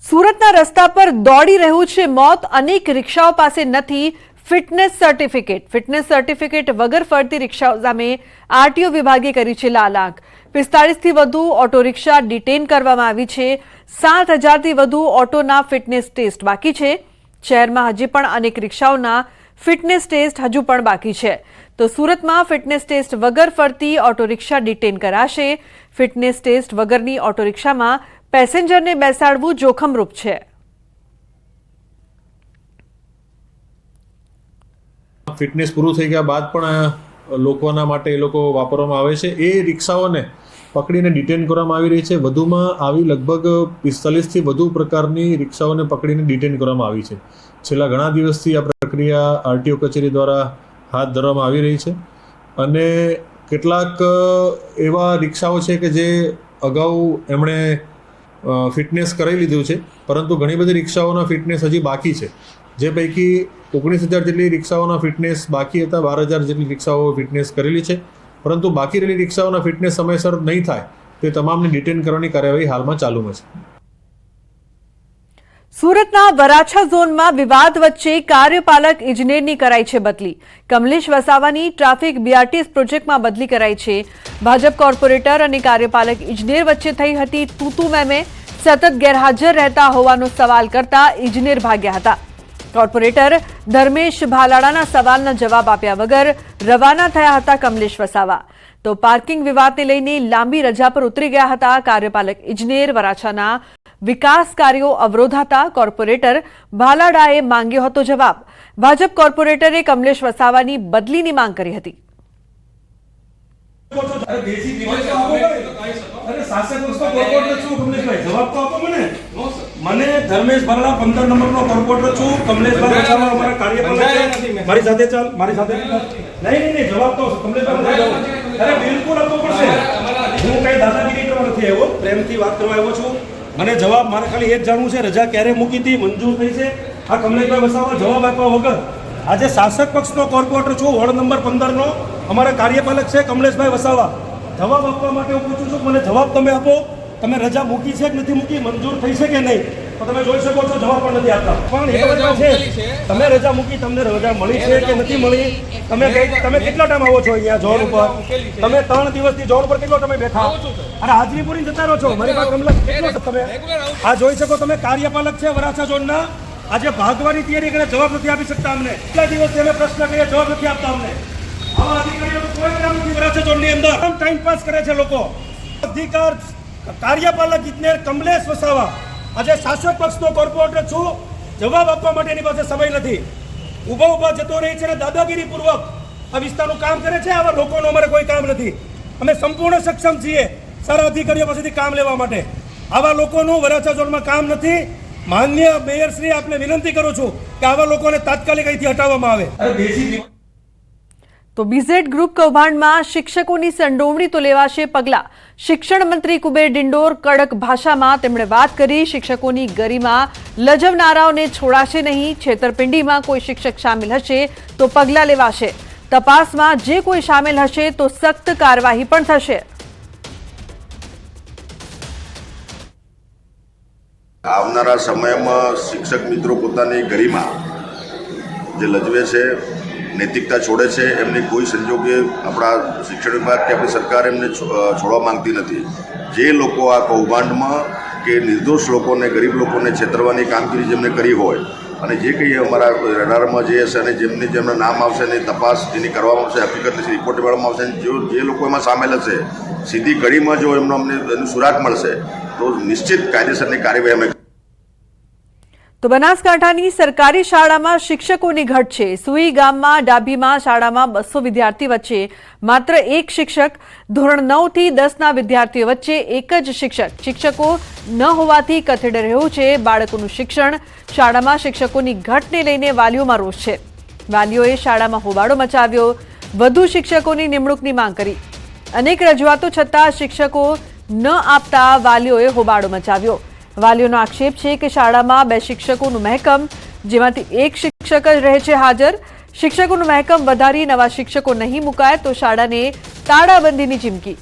સુરતના રસ્તા પર દોડી રહ્યું છે મોત। અનેક રિક્ષાઓ પાસે નથી ફિટનેસ સર્ટિફિકેટ। ફિટનેસ સર્ટિફિકેટ વગર ફરતી રિક્ષાઓ સામે આરટીઓ વિભાગે કરી છે લાલાંક। 45 થી વધુ ઓટો રિક્ષા ડિટેન કરવામાં આવી છે। 7000 થી વધુ ઓટોના ફિટનેસ ટેસ્ટ બાકી છે। શહેરમાં હજી પણ અનેક રિક્ષાઓના ફિટનેસ ટેસ્ટ હજુ પણ બાકી છે। તો સુરતમાં ફિટનેસ ટેસ્ટ વગર ફરતી ઓટો રિક્ષા ડિટેન કરાશે। ફિટનેસ ટેસ્ટ વગરની ઓટો રિક્ષામાં પેસેન્જરને બેસાડવું જોખમરૂપ છે। ફિટનેસ પૂરું થઈ ગયા બાદ પણ લોકોના માટે એ લોકો વાપરવામાં આવે છે। એ રિક્ષાઓને પકડીને ડિટેન કરવામાં આવી રહી છે। વધુમાં આવી લગભગ 45 થી વધુ પ્રકારની રિક્ષાઓને પકડીને ડિટેન કરવામાં આવી છે। છેલ્લા ઘણા દિવસથી આ પ્રક્રિયા આરટીઓ કચેરી દ્વારા હાથ ધરવામાં આવી રહી છે અને કેટલાક એવા રિક્ષાઓ છે કે જે અગાઉ એમણે ફિટનેસ કરાવી લીધું છે, પરંતુ ઘણી બધી રિક્ષાઓના ફિટનેસ હજી બાકી છે। જે પૈકી 19,000 જેટલી રિક્ષાઓના ફિટનેસ બાકી હતા। 12,000 જેટલી રિક્ષાઓ ફિટનેસ કરેલી છે, પરંતુ બાકી રહેલી રિક્ષાઓના ફિટનેસ સમયસર નહીં થાય તે તમામને ડિટેન કરવાની કાર્યવાહી હાલમાં ચાલુમાં છે। સુરતના વરાછા ઝોનમાં વિવાદ વચ્ચે કાર્યપાલક ઇજનેરની કરાઈ છે બદલી। કમલેશ વસાવાની ટ્રાફિક બીઆરટીએસ પ્રોજેક્ટમાં બદલી કરાઈ છે। ભાજપ કોર્પોરેટર અને કાર્યપાલક ઇજનેર વચ્ચે થઈ હતી તૂતુ મેમે। સતત ગેરહાજર રહેતા હોવાનો સવાલ કરતા ઇજનેર ભાગ્યા હતા। કોર્પોરેટર ધર્મેશ ભાલાળાના સવાલના જવાબ આપ્યા વગર રવાના થયા હતા કમલેશ વસાવા। તો પાર્કિંગ વિવાદને લઈને લાંબી રજા પર ઉતરી ગયા હતા કાર્યપાલક ઇજનેર। વરાછાના વિકાસ કાર્યો અવરોધાતા કોર્પોરેટર ભાલાડાએ માંગ્યો હતો જવાબ। ભાજપ કોર્પોરેટરે કમલેશ વસાવાની બદલીની માંગ કરી હતી। મને ધર્મેશ ભરલા 15 નંબરનો કોર્પોરેટર છું। કમલેશભાઈ વસાવા અમારા કાર્યપાલક છે। મારી સાથે ચાલ, મારી સાથે નહીં જવાબ તો કમલેશભાઈ અરે બિલકુલ આપવો પડશે। હું કઈ દાદાગીરી કરવા નથી આવ્યો, પ્રેમથી વાત કરવા આવ્યો છું। મને જવાબ મારે ખાલી એ જ જાણવું છે, રજા ક્યારે મૂકી હતી, મંજૂર થઈ છે? આ કમલેશભાઈ વસાવા જવાબ આપ્યા વગર આજે શાસક પક્ષનો કોર્પોરેટર છું, વોર્ડ નંબર 15 નો અમારા કાર્યપાલક છે કમલેશભાઈ વસાવા। જવાબ આપવા માટે હું પૂછું છું, મને જવાબ તમે આપો। તમે રજા મૂકી છે કે નથી મૂકી, મંજૂર થઈ છે કે નહીં? તો તમે જોઈ શકો છો જવાબ પણ નથી આપતા। પણ એ વાત છે, તમે રજા મૂકી, તમને રજા મળી છે કે નથી મળી? તમે કેટલા ટાઈમ આવો છો અહીંયા જોન ઉપર? તમે 3 દિવસથી જોન ઉપર કેટલો તમે બેઠા? અને હાજરી પૂરી જતા રહો છો। મારી પાસે કેટલો તમે આ જોઈ શકો, તમે કાર્યપાલક છે વરાછા ઝોનના। આજે ભાગવાની તૈયારી કરે, જવાબ નથી આપી શકતા અમને। કેટલા દિવસથી અમે પ્રશ્ન કરીએ, જવાબ નથી આપતા અમને। આવા અધિકારીઓ કોઈ કામ નથી વરાછા ઝોનની અંદર, ટાઈમ પાસ કરે છે લોકો। અધિકાર કાર્યપાલક ઇજનેર કમલેશ વસાવા આજે શાસક પક્ષનો કોર્પોરેટર છું, જવાબ આપવા માટે એની પાસે સમય નથી। ઉભા જતો રહી છે અને દાદાગીરી પૂર્વક આ વિસ્તારનું કામ કરે છે। આવા લોકોનું અમારે કોઈ કામ નથી। અમે સંપૂર્ણ સક્ષમ છીએ સારા અધિકારીઓ પાસેથી કામ લેવા માટે। આવા લોકોનું વરાછા ઝોનમાં કામ નથી। માનનીય મેયર શ્રી, આપને વિનંતી કરું છું કે આવા લોકોને તાત્કાલિક અહીંથી હટાવવામાં આવે। તો બીઝેડ ગ્રુપ કૌભાંડમાં શિક્ષકોની સંડોવણી તો લેવાશે પગલાં। શિક્ષણ મંત્રી કુબેર ડિંડોર કડક ભાષામાં તેમણે વાત કરી। શિક્ષકોની ગરિમા લજવનારાઓને છોડાશે નહીં। છેતરપિંડીમાં કોઈ શિક્ષક સામેલ હશે તો પગલાં લેવાશે। તપાસમાં જે કોઈ સામેલ હશે તો સખ્ત કાર્યવાહી પણ થશે। આવનારા સમયમાં શિક્ષક મિત્રો પોતાની ગરિમા જે લજવે છે, નૈતિકતા છોડે છે, એમની કોઈ સંજોગે આપણા શિક્ષણ વિભાગ કે આપણી સરકાર એમને છોડવા માંગતી નથી। જે લોકો આ કૌભાંડમાં કે નિર્દોષ લોકોને, ગરીબ લોકોને છેતરવાની કામગીરી જેમને કરી હોય અને જે કંઈ અમારા રડારમાં જે હશે અને જેમના નામ આવશે એની તપાસ જેની કરવામાં આવશે, હકીકતની રિપોર્ટ મેળવવામાં આવશે, જે લોકો એમાં સામેલ હશે સીધી કડીમાં જો અમને એનું સુરાગ મળશે તો નિશ્ચિત કાયદેસરની કાર્યવાહી અમે। તો બનાસકાંઠાની સરકારી શાળામાં શિક્ષકોની ઘટ છે। સુઈ ગામમાં ડાભીમાં શાળામાં 200 વિદ્યાર્થી વચ્ચે માત્ર એક શિક્ષક। ધોરણ 9 થી 10ના વિદ્યાર્થીઓ વચ્ચે એક જ શિક્ષકો ન હોવાથી કથળી રહ્યું છે બાળકોનું શિક્ષણ। શાળામાં શિક્ષકોની ઘટને લઈને વાલીઓમાં રોષ છે। વાલીઓએ શાળામાં હોબાળો મચાવ્યો, વધુ શિક્ષકોની નિમણૂકની માંગ કરી। અનેક રજૂઆતો છતાં શિક્ષકો ન આપતા વાલીઓએ હોબાળો મચાવ્યો। વાલીઓનો આક્ષેપ છે કે શાળામાં 2 શિક્ષકોનું મહેકમ, જેમાંથી એક શિક્ષક જ રહે છે હાજર। શિક્ષકોનું મહેકમ વધારી નવા શિક્ષકો નહીં મુકાય તો શાળાને તાળાબંધીની ચીમકી।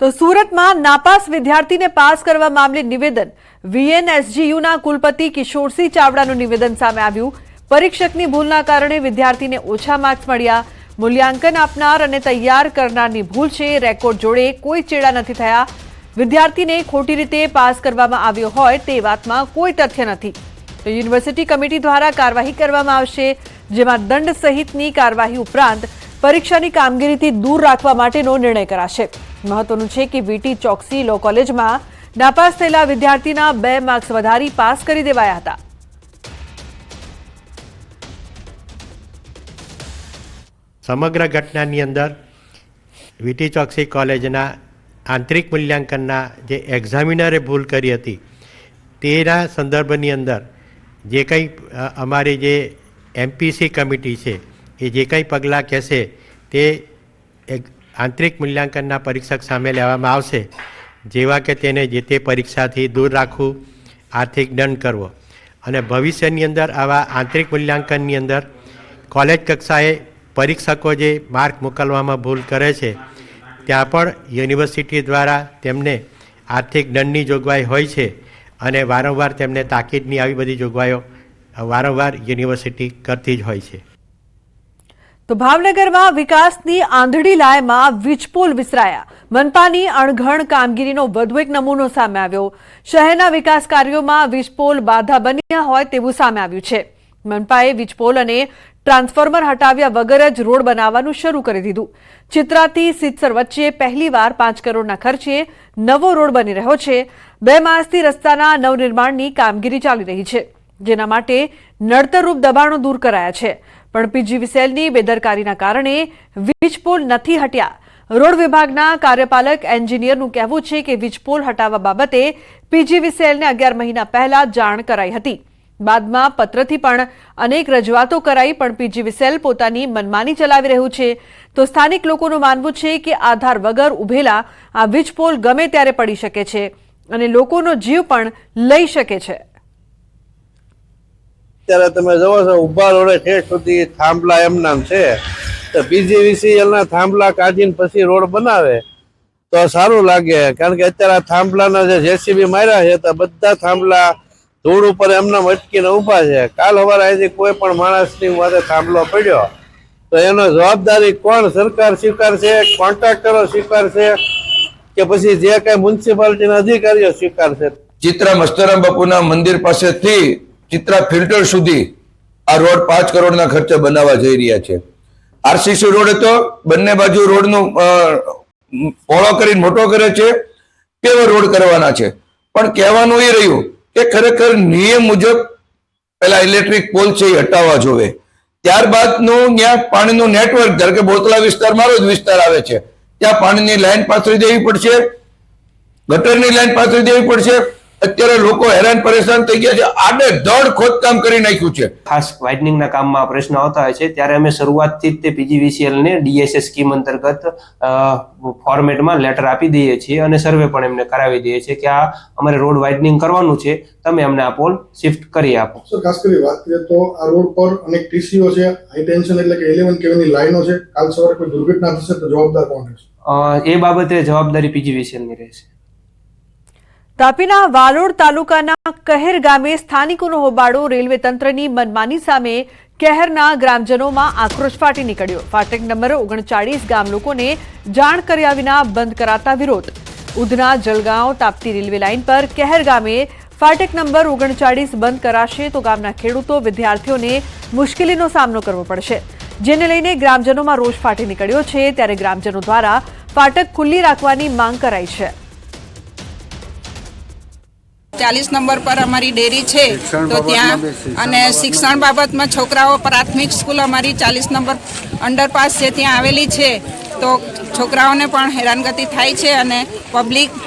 તો સુરતમાં નાપાસ વિદ્યાર્થીને પાસ કરવા મામલે નિવેદન વીએનએસજીયુના કુલપતિ કિશોરસિંહ ચાવડાનું નિવેદન સામે આવ્યું. પરીક્ષકની ભૂલના કારણે વિદ્યાર્થીને ઓછા માર્ક્સ મળ્યા. મૂલ્યાંકન આપનાર અને તૈયાર કરનારની ભૂલ છે. રેકોર્ડ જોડે કોઈ ચેડા નથી થયા. વિદ્યાર્થીને ખોટી રીતે પાસ કરવામાં આવ્યો હોય તે વાતમાં કોઈ તથ્ય નથી. તો યુનિવર્સિટી કમિટી દ્વારા કાર્યવાહી કરવામાં આવશે, જેમાં દંડ સહિતની કાર્યવાહી ઉપરાંત પરીક્ષાની કામગીરીથી દૂર રાખવા માટેનો નિર્ણય કરાશે. મહત્વનું છે કે વીટી ચોકસી લો કોલેજમાં નાપાસ થયેલા વિદ્યાર્થીના 2 માર્ક્સ વધારી પાસ કરી દેવાયા હતા. સમગ્ર ઘટનાની અંદર વીટી ચોકસી કોલેજના આંતરિક મૂલ્યાંકનના જે એક્ઝામિનરે ભૂલ કરી હતી તેના સંદર્ભની અંદર જે કંઈ અમારી જે એમપીસી કમિટી છે એ જે કંઈ પગલાં કહેશે તે આંતરિક મૂલ્યાંકનના પરીક્ષક સામે લેવામાં આવશે, જેવા કે તેને જે તે પરીક્ષાથી દૂર રાખવું, આર્થિક દંડ કરવો અને ભવિષ્યની અંદર આવા આંતરિક મૂલ્યાંકનની અંદર કોલેજ કક્ષાએ પરીક્ષકો જે માર્ક મોકલવામાં ભૂલ કરે છે ત્યાં પણ યુનિવર્સિટી દ્વારા તેમને આર્થિક દંડની જોગવાઈ હોય છે અને વારંવાર તેમને તાકીદની આવી બધી જોગવાઈઓ વારંવાર યુનિવર્સિટી કરતી જ હોય છે. તો ભાવનગરમાં વિકાસની આંધળી લાયમાં વીજપોલ વિસરાયા. મનપાની અણઘડ કામગીરીનો વધુ એક નમૂનો સામે આવ્યો. શહેરના વિકાસ કાર્યોમાં વીજપોલ બાધા બન્યા હોય તેવું સામે આવ્યું છે. મનપાએ વીજપોલ અને ટ્રાન્સફોર્મર હટાવ્યા વગર જ રોડ બનાવવાનું શરૂ કરી દીધું. ચિત્રાથી સિત્સર વચ્ચે પહેલીવાર 5 કરોડના ખર્ચે નવો રોડ બની રહ્યો છે. 2 માસથી રસ્તાના નવનિર્માણની કામગીરી ચાલી રહી છે, જેના માટે નડતરરૂપ દબાણો દૂર કરાયા છે. પણ પીજીવીસીએલની બેદરકારીના કારણે વીજપોલ નથી હટ્યા. રોડ વિભાગના કાર્યપાલક એન્જિનિયરનું કહેવું છે કે વીજપોલ હટાવવા બાબતે પીજીવીસીએલને 11 મહિના પહેલા જાણ કરાઈ હતી. બાદમાં પત્રથી પણ અનેક રજૂઆતો કરાઈ, પણ પીજીવીસીએલ પોતાની મનમાની ચલાવી રહ્યું છે. તો સ્થાનિક લોકોનું માનવું છે કે આધાર વગર ઉભેલા આ વીજપોલ ગમે ત્યારે પડી શકે છે અને લોકોનો જીવ પણ લઈ શકે છે. અત્યારે તમે જોવો છો ઉભા રોડે ઠેઠ સુધી થાંભલા એમનામ છે, તો પીજીવીસીએલ ના થાંભલા કાઢીને પછી રોડ બનાવે તો સારું લાગે. કારણ કે અત્યારે થાંભલાના જે જેસીબી માર્યા છે તો બધા થાંભલા ધૂળ ઉપર એમનામ અટકીને ઉભા છે. કાલ સવારે અહીંથી કોઈ પણ માણસની માથે થાંભલો પડ્યો તો એનો જવાબદારી કોણ? સરકાર સ્વીકારશે, કોન્ટ્રાક્ટરો સ્વીકારશે કે પછી જે કઈ મ્યુનિસિપાલિટીના અધિકારીઓ સ્વીકારશે? ચિત્રા મસ્તરામ બાપુના મંદિર પાસેથી ચિત્રા ફિલ્ટર સુધી આ રોડ 5 કરોડના ખર્ચે બનાવવા જઈ રહ્યા છે. આરસીસી રોડ તો બંને બાજુ રોડનું પહોળો કરીને મોટો કરે છે, કેવો રોડ કરવાના છે. પણ કહેવાનું એ રહ્યું કે ખરેખર નિયમ મુજબ પેલા ઇલેક્ટ્રિક પોલ છે એ હટાવવા જોવે. ત્યારબાદનું ત્યાં પાણીનું નેટવર્ક, ધારો કે બોતલા વિસ્તાર મારો જ વિસ્તાર આવે છે, ત્યાં પાણીની લાઈન પાથરી દેવી પડશે, ગટરની લાઈન પાથરી દેવી પડશે. અત્યારે લોકો હેરાન પરેશાન થઈ ગયા છે. આડેધડ ખોદકામ કરી નાખ્યું છે. ખાસ વાઇડનિંગના કામમાં પ્રશ્ન આવતા હોય છે ત્યારે અમે શરૂઆતથી જ તે પીજીવીસીએલ ને ડીએસએસ સ્કીમ અંતર્ગત ફોર્મેટમાં લેટર આપી દઈએ છીએ અને સર્વે પણ એમને કરાવી દઈએ છીએ કે આ અમારે રોડ વાઇડનિંગ કરવાનું છે, તમે અમને આ પોલ શિફ્ટ કરી આપો. સર, ખાસ કરી વાત કરીએ તો આ રોડ પર અનેક ટીસીઓ છે, હાઈ ટેન્શન એટલે કે 11 કેવીની લાઈનો છે. કાલ સવારે કોઈ દુર્ઘટના થશે તો જવાબદાર કોણ રહેશે? એ બાબતે જવાબદારી પીજીવીસીએલ ની રહેશે. તાપીના વાલોડ તાલુકાના કહેર ગામે સ્થાનિકોનો હોબાળો. રેલવે તંત્રની મનમાની સામે કહેરના ગ્રામજનોમાં આક્રોશ ફાટી નીકળ્યો. ફાટક નંબર 39 ગામ લોકોને જાણ કર્યા વિના બંધ કરાતા વિરોધ. ઉધના જલગાંવ તાપ્તી રેલવે લાઇન પર કહેર ગામે ફાટક નંબર 39 બંધ કરાશે તો ગામના ખેડૂતો, વિદ્યાર્થીઓને મુશ્કેલીનો સામનો કરવો પડશે, જેને લઈને ગ્રામજનોમાં રોષ ફાટી નીકળ્યો છે. ત્યારે ગ્રામજનો દ્વારા ફાટક ખુલ્લી રાખવાની માંગ કરાઈ છે. 40 નંબર પર અમારી ડેરી છે તો ત્યાં અને શિક્ષણ બાબતમાં છોકરાઓ પ્રાથમિક સ્કૂલ અમારી 40 નંબર અંડરપાસ છે ત્યાં આવેલી છે, તો છોકરાઓને પણ હેરાનગતિ થાય છે અને પબ્લિક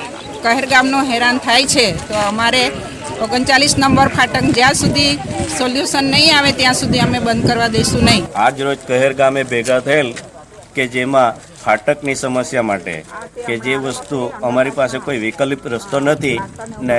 કહેરગામનો હેરાન થાય છે. તો અમારે 39 નંબર ફાટક જ્યાં સુધી સોલ્યુશન નહીં આવે ત્યાં સુધી અમે બંધ કરવા દઈશું નહીં. આજ રોજ કહેરગામે ભેગા થયેલ કે જેમાં ફાટકની સમસ્યા માટે કે જે વસ્તુ અમારી પાસે કોઈ વૈકલ્પિક રસ્તો નથી ને